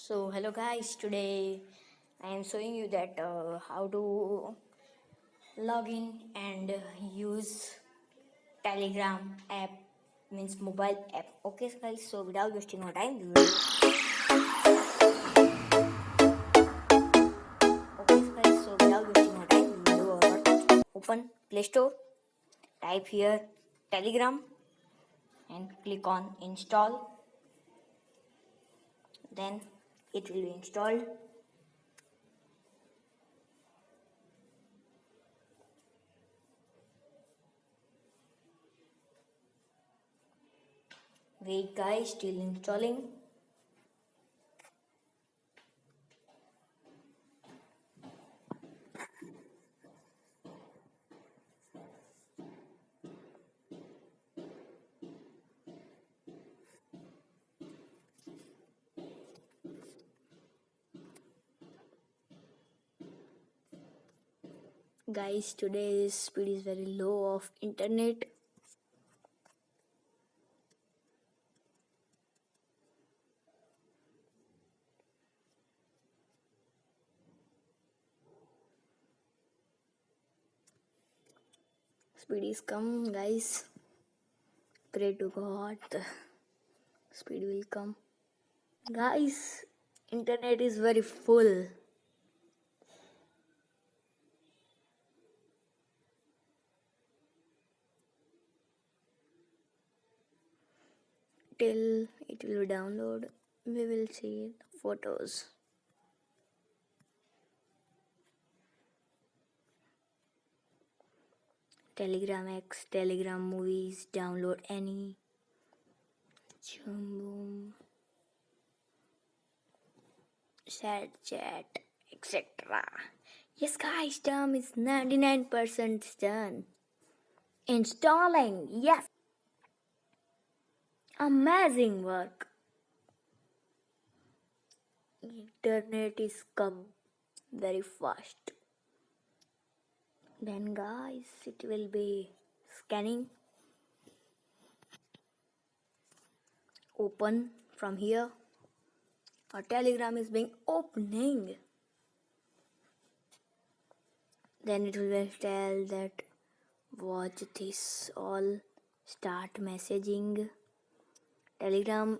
So hello guys, today I am showing you that how to log in and use Telegram app, means mobile app. Okay guys, so without wasting our time, we will okay guys, so without wasting our time, we will do our work. Open Play Store, type here Telegram and click on install. Then it will be installed. Wait guys, still installing. Guys, today's speed is very low of internet. Speed is come, guys. Pray to God, the speed will come. Guys, internet is very full. Till it will download, we will see the photos. Telegram X, Telegram movies, download any. Boom. Chat, etc. Yes, guys, done is 99% done. Installing, yes. Amazing work. Internet is come very fast. Then guys, it will be scanning. Open from here. Our Telegram is being opening. Then it will tell that watch this all, start messaging. Telegram.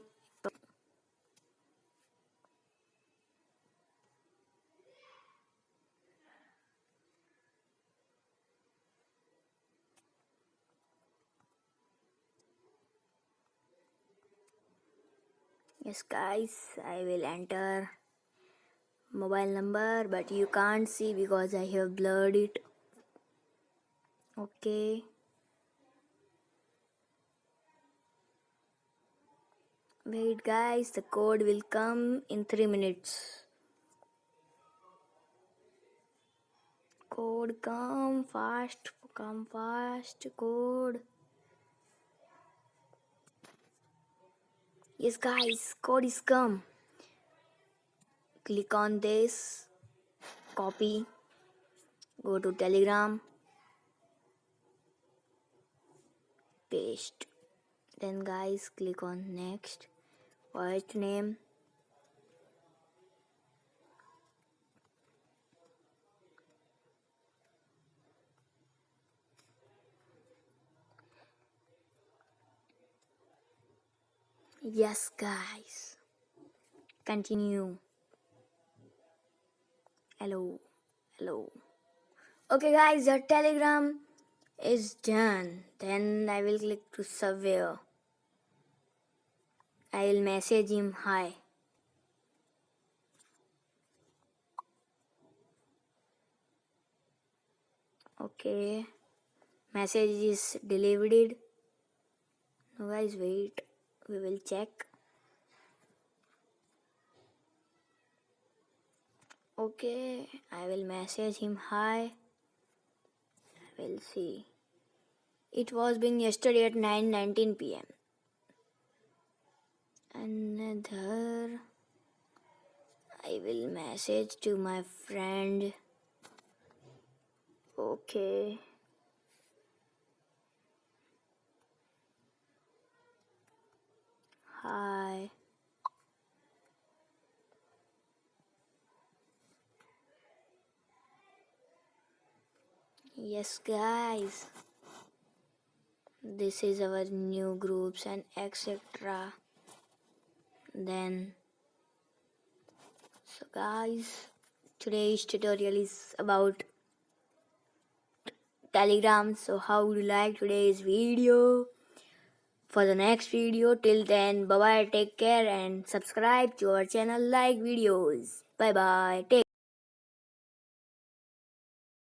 Yes guys, I will enter mobile number, but you can't see because I have blurred it. Okay. Wait guys, the code will come in 3 minutes. Code come fast, code. Yes guys, code is come. Click on this, copy, go to Telegram, paste. Then guys, click on next, first name, yes guys, continue. Hello. Okay guys, the Telegram is done. Then I will click to surveyor. I will message him hi. Okay, message is delivered. Now guys, wait, we will check. Okay, I will message him hi. I will see. It was being yesterday at 9:19 p.m. Another, I will message to my friend. Okay. Hi. Yes, guys, this is our new groups and etc. Then, so guys, today's tutorial is about Telegram. So, how would you like today's video? For the next video, till then, bye bye, take care, and subscribe to our channel, like videos. Bye bye, take